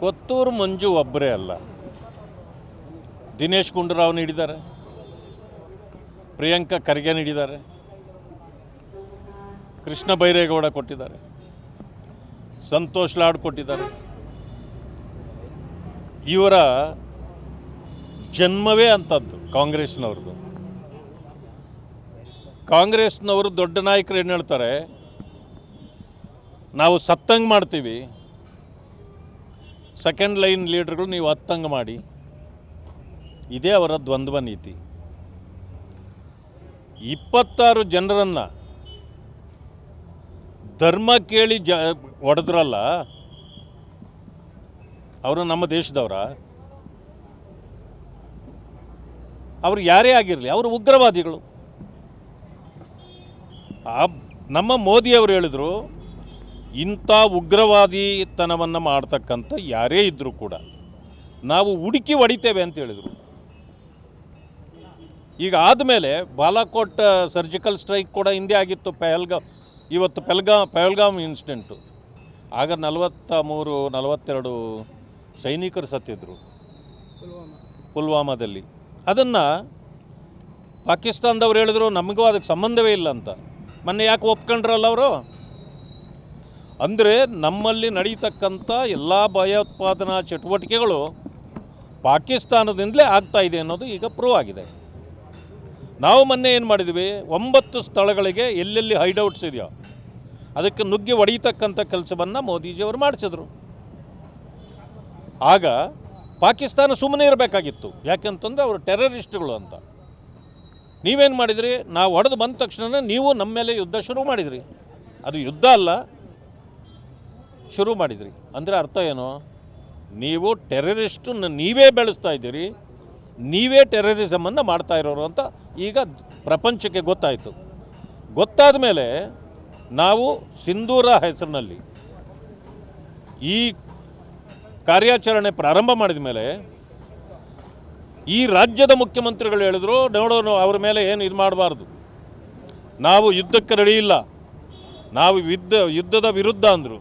ಕೊತ್ತೂರು ಮಂಜು ಒಬ್ಬರೇ ಅಲ್ಲ, ದಿನೇಶ್ ಗುಂಡೂರಾವ್ ನೀಡಿದ್ದಾರೆ, ಪ್ರಿಯಾಂಕಾ ಖರ್ಗೆ ನೀಡಿದ್ದಾರೆ, ಕೃಷ್ಣ ಬೈರೇಗೌಡ ಕೊಟ್ಟಿದ್ದಾರೆ, ಸಂತೋಷ್ ಲಾಡ್ ಕೊಟ್ಟಿದ್ದಾರೆ. ಇವರ ಜನ್ಮವೇ ಅಂಥದ್ದು ಕಾಂಗ್ರೆಸ್ನವ್ರದ್ದು. ಕಾಂಗ್ರೆಸ್ನವರು ದೊಡ್ಡ ನಾಯಕರು ಏನು ಹೇಳ್ತಾರೆ, ನಾವು ಸತ್ತಂಗೆ ಮಾಡ್ತೀವಿ, ಸೆಕೆಂಡ್ ಲೈನ್ ಲೀಡರ್ಗಳು ನೀವು ಹತ್ತಂಗೆ ಮಾಡಿ. ಇದೇ ಅವರ ದ್ವಂದ್ವ ನೀತಿ. 26 ಜನರನ್ನು ಧರ್ಮ ಕೇಳಿ ಹೊಡೆದ್ರಲ್ಲ, ಅವರು ನಮ್ಮ ದೇಶದವರ, ಅವರು ಯಾರೇ ಆಗಿರಲಿ, ಅವರು ಉಗ್ರವಾದಿಗಳು. ನಮ್ಮ ಮೋದಿಯವರು ಹೇಳಿದರು, ಇಂಥ ಉಗ್ರವಾದಿತನವನ್ನು ಮಾಡ್ತಕ್ಕಂಥ ಯಾರೇ ಇದ್ದರೂ ಕೂಡ ನಾವು ಹುಡುಕಿ ಹೊಡಿತೇವೆ ಅಂತ ಹೇಳಿದರು. ಈಗ ಆದಮೇಲೆ ಬಾಲಾಕೋಟ್ ಸರ್ಜಿಕಲ್ ಸ್ಟ್ರೈಕ್ ಕೂಡ ಹಿಂದೆ ಆಗಿತ್ತು. ಇವತ್ತು ಪಹಲ್ಗಾಮ್ ಇನ್ಸಿಡೆಂಟು, ಆಗ 43-42 ಸೈನಿಕರು ಸತ್ತಿದ್ರು ಪುಲ್ವಾಮಾದಲ್ಲಿ. ಅದನ್ನು ಪಾಕಿಸ್ತಾನದವ್ರು ಹೇಳಿದ್ರು ನಮಗೂ ಅದಕ್ಕೆ ಸಂಬಂಧವೇ ಇಲ್ಲ ಅಂತ. ಮೊನ್ನೆ ಯಾಕೆ ಒಪ್ಕೊಂಡ್ರಲ್ಲ ಅವರು? ಅಂದರೆ ನಮ್ಮಲ್ಲಿ ನಡೀತಕ್ಕಂಥ ಎಲ್ಲ ಭಯೋತ್ಪಾದನಾ ಚಟುವಟಿಕೆಗಳು ಪಾಕಿಸ್ತಾನದಿಂದಲೇ ಆಗ್ತಾ ಇದೆ ಅನ್ನೋದು ಈಗ ಪ್ರೂವ್ ಆಗಿದೆ. ನಾವು ಮೊನ್ನೆ ಏನು ಮಾಡಿದ್ವಿ, 9 ಸ್ಥಳಗಳಿಗೆ ಎಲ್ಲೆಲ್ಲಿ ಹೈಡೌಟ್ಸ್ ಇದೆಯೋ ಅದಕ್ಕೆ ನುಗ್ಗಿ ಹೊಡೀತಕ್ಕಂಥ ಕೆಲಸವನ್ನು ಮೋದಿಜಿಯವರು ಮಾಡಿಸಿದ್ರು. ಆಗ ಪಾಕಿಸ್ತಾನ ಸುಮ್ಮನೆ ಇರಬೇಕಾಗಿತ್ತು, ಯಾಕೆಂತಂದರೆ ಅವರು ಟೆರರಿಸ್ಟ್ಗಳು ಅಂತ. ನೀವೇನು ಮಾಡಿದ್ರಿ, ನಾವು ಹೊಡೆದು ಬಂದ ತಕ್ಷಣ ನೀವು ನಮ್ಮ ಮೇಲೆ ಯುದ್ಧ ಶುರು ಮಾಡಿದ್ರಿ. ಅದು ಯುದ್ಧ ಅಲ್ಲ, ಶುರು ಮಾಡಿದ್ರಿ. ಅಂದರೆ ಅರ್ಥ ಏನು, ನೀವು ಟೆರರಿಸ್ಟನ್ನು ನೀವೇ ಬೆಳೆಸ್ತಾ ಇದ್ದೀರಿ, ನೀವೇ ಟೆರರಿಸಮನ್ನು ಮಾಡ್ತಾ ಇರೋರು ಅಂತ ಈಗ ಪ್ರಪಂಚಕ್ಕೆ ಗೊತ್ತಾಯಿತು. ಗೊತ್ತಾದ ಮೇಲೆ ನಾವು ಸಿಂಧೂರ ಹೆಸರಿನಲ್ಲಿ ಈ ಕಾರ್ಯಾಚರಣೆ ಪ್ರಾರಂಭ ಮಾಡಿದ ಮೇಲೆ ಈ ರಾಜ್ಯದ ಮುಖ್ಯಮಂತ್ರಿಗಳು ಹೇಳಿದ್ರು, ನೋಡೋಣ ಅವ್ರ ಮೇಲೆ ಏನು ಇದು ಮಾಡಬಾರ್ದು, ನಾವು ಯುದ್ಧಕ್ಕೆ ರೆಡಿ ಇಲ್ಲ, ನಾವು ಯುದ್ಧದ ವಿರುದ್ಧ ಅಂದರು.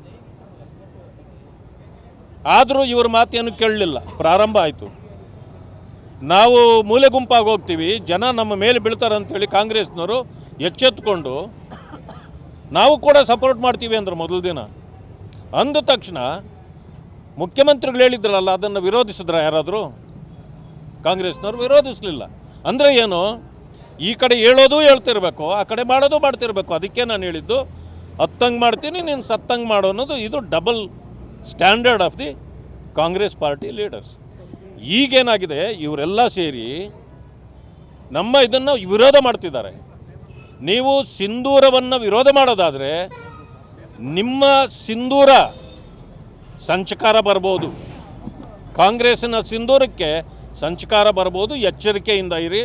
ಆದರೂ ಇವ್ರ ಮಾತೇನು ಕೇಳಲಿಲ್ಲ. ಪ್ರಾರಂಭ ಆಯಿತು. ನಾವು ಮೂಲೆ ಗುಂಪಾಗಿ ಹೋಗ್ತೀವಿ, ಜನ ನಮ್ಮ ಮೇಲೆ ಬೀಳ್ತಾರೆ ಅಂಥೇಳಿ ಕಾಂಗ್ರೆಸ್ನವರು ಎಚ್ಚೆತ್ತುಕೊಂಡು ನಾವು ಕೂಡ ಸಪೋರ್ಟ್ ಮಾಡ್ತೀವಿ ಅಂದರು ಮೊದಲ ದಿನ. ಅಂದ ತಕ್ಷಣ ಮುಖ್ಯಮಂತ್ರಿಗಳು ಹೇಳಿದ್ರಲ್ಲ, ಅದನ್ನು ವಿರೋಧಿಸಿದ್ರ ಯಾರಾದರೂ? ಕಾಂಗ್ರೆಸ್ನವರು ವಿರೋಧಿಸಲಿಲ್ಲ. ಅಂದರೆ ಏನು, ಈ ಕಡೆ ಹೇಳೋದು ಹೇಳ್ತಿರ್ಬೇಕು, ಆ ಕಡೆ ಮಾಡೋದು ಮಾಡ್ತಿರ್ಬೇಕು. ಅದಕ್ಕೆ ನಾನು ಹೇಳಿದ್ದು, ಹತ್ತಂಗೆ ಮಾಡ್ತೀನಿ, ನೀನು ಸತ್ತಂಗೆ ಮಾಡೋ ಅನ್ನೋದು ಇದು double standard of the Congress party leaders. ಈಗೇನಾಗಿದೆ, ಇವರೆಲ್ಲ ಸೇರಿ ನಮ್ಮ ಇದನ್ನು ವಿರೋಧ ಮಾಡ್ತಿದ್ದಾರೆ. ನೀವು ಸಿಂಧೂರವನ್ನು ವಿರೋಧ ಮಾಡೋದಾದರೆ ನಿಮ್ಮ ಸಿಂಧೂರ ಸಂಚಕಾರ ಬರ್ಬೋದು, ಕಾಂಗ್ರೆಸ್ಸಿನ ಸಿಂಧೂರಕ್ಕೆ ಸಂಚಕಾರ ಬರ್ಬೋದು. ಎಚ್ಚರಿಕೆಯಿಂದ ಇರಿ.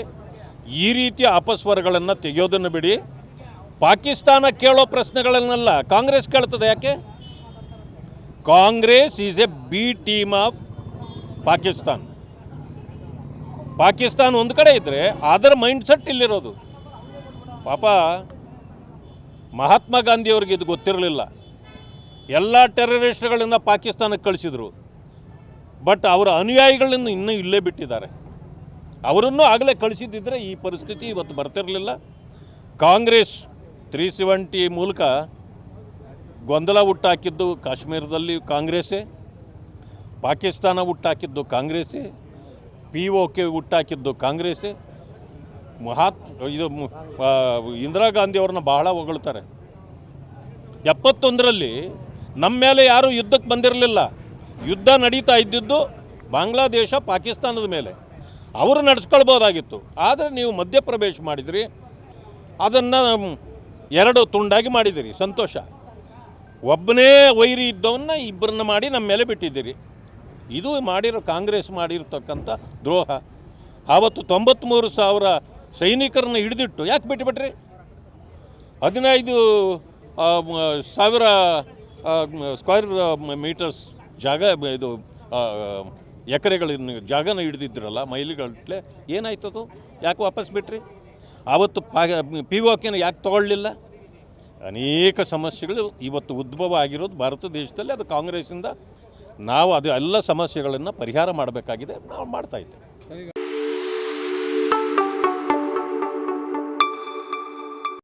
ಈ ರೀತಿಯ ಅಪಸ್ವರಗಳನ್ನು ತೆಗೆಯೋದನ್ನು ಬಿಡಿ. ಪಾಕಿಸ್ತಾನ ಕೇಳೋ ಪ್ರಶ್ನೆಗಳನ್ನೆಲ್ಲ ಕಾಂಗ್ರೆಸ್ ಕೇಳ್ತದೆ. ಯಾಕೆ? Congress is A B team of Pakistan ಒಂದು ಕಡೆ ಇದ್ದರೆ ಅದರ ಮೈಂಡ್ ಸೆಟ್ ಇಲ್ಲಿರೋದು. ಪಾಪ ಮಹಾತ್ಮ ಗಾಂಧಿಯವ್ರಿಗೆ ಇದು ಗೊತ್ತಿರಲಿಲ್ಲ. ಎಲ್ಲ ಟೆರರಿಸ್ಟ್ಗಳಿಂದ ಪಾಕಿಸ್ತಾನಕ್ಕೆ ಕಳಿಸಿದರು, ಬಟ್ ಅವರ ಅನುಯಾಯಿಗಳನ್ನು ಇನ್ನೂ ಇಲ್ಲೇ ಬಿಟ್ಟಿದ್ದಾರೆ. ಅವರನ್ನು ಆಗಲೇ ಕಳಿಸಿದ್ದಿದ್ರೆ ಈ ಪರಿಸ್ಥಿತಿ ಇವತ್ತು ಬರ್ತಿರಲಿಲ್ಲ. ಕಾಂಗ್ರೆಸ್ 370 ಮೂಲಕ ಗೊಂದಲ ಹುಟ್ಟಾಕಿದ್ದು ಕಾಶ್ಮೀರದಲ್ಲಿ ಕಾಂಗ್ರೆಸ್ಸೇ, ಪಾಕಿಸ್ತಾನ ಹುಟ್ಟಾಕಿದ್ದು ಕಾಂಗ್ರೆಸ್ಸೇ, POK ಹುಟ್ಟಾಕಿದ್ದು ಕಾಂಗ್ರೆಸ್ಸೇ. ಇಂದಿರಾ ಗಾಂಧಿಯವ್ರನ್ನ ಬಹಳ ಹೊಗಳ್ತಾರೆ. 71ರಲ್ಲಿ ನಮ್ಮ ಮೇಲೆ ಯಾರೂ ಯುದ್ಧಕ್ಕೆ ಬಂದಿರಲಿಲ್ಲ. ಯುದ್ಧ ನಡೀತಾ ಇದ್ದಿದ್ದು ಬಾಂಗ್ಲಾದೇಶ ಪಾಕಿಸ್ತಾನದ ಮೇಲೆ. ಅವರು ನಡೆಸ್ಕೊಳ್ಬೋದಾಗಿತ್ತು, ಆದರೆ ನೀವು ಮಧ್ಯಪ್ರವೇಶ ಮಾಡಿದಿರಿ, ಅದನ್ನು 2 ತುಂಡಾಗಿ ಮಾಡಿದಿರಿ. ಸಂತೋಷ. ಒಬ್ಬನೇ ವೈರಿ ಇದ್ದವನ್ನ ಇಬ್ಬರನ್ನ ಮಾಡಿ ನಮ್ಮ ಮೇಲೆ ಬಿಟ್ಟಿದ್ದೀರಿ. ಇದು ಕಾಂಗ್ರೆಸ್ ಮಾಡಿರ್ತಕ್ಕಂಥ ದ್ರೋಹ. ಆವತ್ತು 93,000 ಸೈನಿಕರನ್ನ ಹಿಡಿದಿಟ್ಟು ಯಾಕೆ ಬಿಟ್ಟುಬಿಟ್ರಿ? 15,000 ಸ್ಕ್ವೇರ್ ಮೀಟರ್ಸ್ ಜಾಗ, ಇದು ಎಕರೆಗಳಿನ ಜಾಗನ ಹಿಡಿದಿದ್ರಲ್ಲ, ಮೈಲಿಗಟ್ಟಲೆ. ಏನಾಯ್ತದು? ಯಾಕೆ ವಾಪಸ್ ಬಿಟ್ರಿ? ಆವತ್ತು POKನ ಯಾಕೆ ತಗೊಳ್ಳಲಿಲ್ಲ? ಅನೇಕ ಸಮಸ್ಯೆಗಳು ಇವತ್ತು ಉದ್ಭವ ಆಗಿರೋದು ಭಾರತ ದೇಶದಲ್ಲಿ. ಅದು ಕಾಂಗ್ರೆಸ್ಸಿಂದ ನಾವು ಅದು ಎಲ್ಲ ಸಮಸ್ಯೆಗಳನ್ನು ಪರಿಹಾರ ಮಾಡಬೇಕಾಗಿದೆ, ನಾವು ಮಾಡ್ತಾ ಇದ್ದೇವೆ.